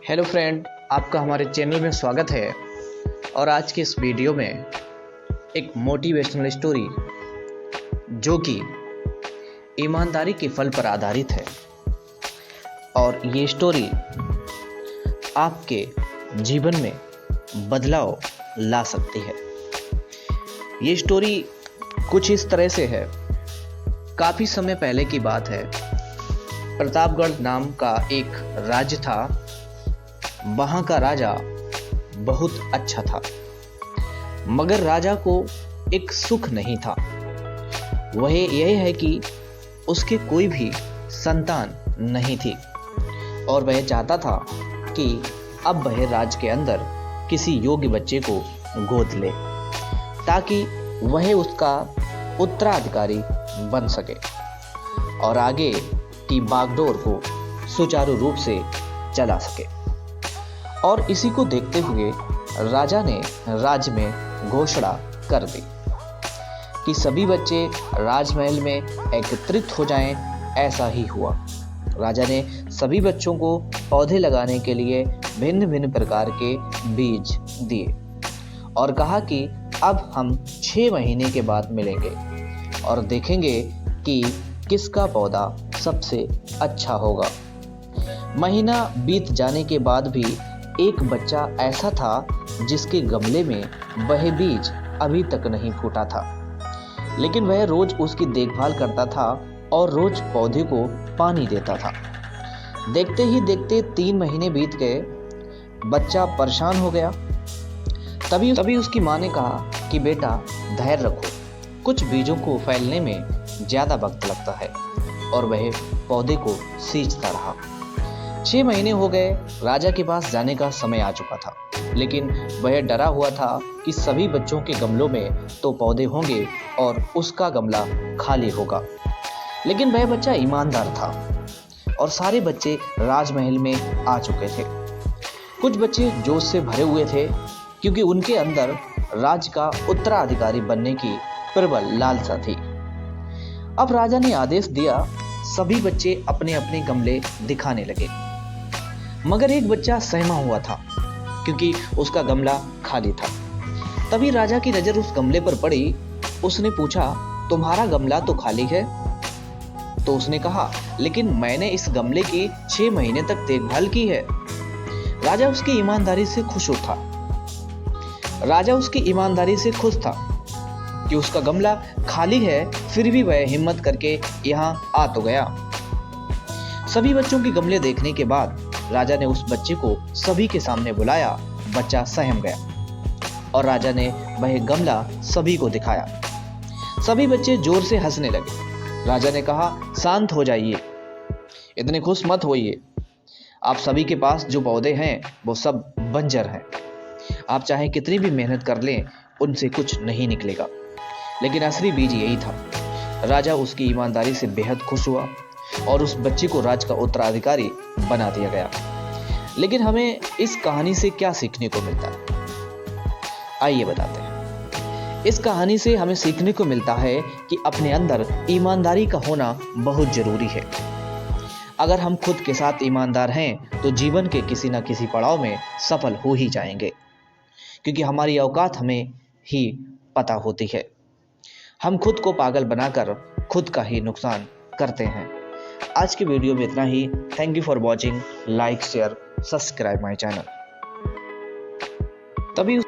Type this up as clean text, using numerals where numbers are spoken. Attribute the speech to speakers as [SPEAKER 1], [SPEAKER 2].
[SPEAKER 1] Hello friend, आपका हमारे channel में स्वागत है। और आज के इस वीडियो में एक मोटिवेशनल स्टोरी जो कि ईमानदारी के फल पर आधारित है और ये स्टोरी आपके जीवन में बदलाव ला सकती है। ये स्टोरी कुछ इस तरह से है। काफ़ी समय पहले की बात है। प्रतापगढ़ नाम का एक राज्य था। वहाँ का राजा बहुत अच्छा था, मगर राजा को एक सुख नहीं था। वह यह है कि उसके कोई भी संतान नहीं थी और वह चाहता था कि अब वह राज्य के अंदर किसी योग्य बच्चे को गोद ले ताकि वह उसका उत्तराधिकारी बन सके और आगे की बागडोर को सुचारू रूप से चला सके। और इसी को देखते हुए राजा ने राज्य में घोषणा कर दी कि सभी बच्चे राजमहल में एकत्रित हो जाएं। ऐसा ही हुआ। राजा ने सभी बच्चों को पौधे लगाने के लिए भिन्न भिन्न प्रकार के बीज दिए और कहा कि अब हम 6 महीने के बाद मिलेंगे और देखेंगे कि किसका पौधा सबसे अच्छा होगा। महीना बीत जाने के बाद भी एक बच्चा ऐसा था जिसके गमले में वह बीज अभी तक नहीं फूटा था, लेकिन वह रोज उसकी देखभाल करता था और रोज पौधे को पानी देता था। देखते ही देखते 3 महीने बीत गए। बच्चा परेशान हो गया। तभी उसकी माँ ने कहा कि बेटा धैर्य रखो, कुछ बीजों को फैलने में ज़्यादा वक्त लगता है। और वह पौधे को सींचता रहा। 6 महीने हो गए। राजा के पास जाने का समय आ चुका था, लेकिन वह डरा हुआ था कि सभी बच्चों के गमलों में तो पौधे होंगे और उसका गमला खाली होगा। लेकिन वह बच्चा ईमानदार था और सारे बच्चे राजमहल में आ चुके थे। कुछ बच्चे जोश से भरे हुए थे क्योंकि उनके अंदर राज्य का उत्तराधिकारी बनने की प्रबल लालसा थी। अब राजा ने आदेश दिया, सभी बच्चे अपने अपने गमले दिखाने लगे, मगर एक बच्चा सहमा हुआ था क्योंकि उसका गमला खाली था। तभी राजा की नजर उस गमले पर पड़ी। उसने पूछा, तुम्हारा गमला तो खाली है? तो उसने कहा, लेकिन मैंने इस गमले की 6 महीने तक देखभाल की है। राजा उसकी ईमानदारी से खुश था कि उसका गमला खाली है, फिर भी वह हिम्मत करके यहाँ आ तो गया। सभी बच्चों के गमले देखने के बाद राजा ने उस बच्चे को सभी के सामने बुलाया। बच्चा सहम गया और राजा ने वह गमला सभी को दिखाया। सभी बच्चे जोर से हंसने लगे। राजा ने कहा, शांत हो जाइए, इतने खुश मत होइए। आप सभी के पास जो पौधे हैं वो सब बंजर हैं। आप चाहे कितनी भी मेहनत कर लें, उनसे कुछ नहीं निकलेगा। लेकिन असली बीज यही था। राजा उसकी ईमानदारी से बेहद खुश हुआ और उस बच्चे को राज्य का उत्तराधिकारी बना दिया गया। लेकिन हमें इस कहानी से क्या सीखने को मिलता है, आइए बताते हैं। इस कहानी से हमें सीखने को मिलता है कि अपने अंदर ईमानदारी का होना बहुत जरूरी है। अगर हम खुद के साथ ईमानदार हैं तो जीवन के किसी न किसी पड़ाव में सफल हो ही जाएंगे, क्योंकि हमारी औकात हमें ही पता होती है। हम खुद को पागल बनाकर खुद का ही नुकसान करते हैं। आज की वीडियो में इतना ही। Thank you for watching. Like, share, subscribe my channel. तभी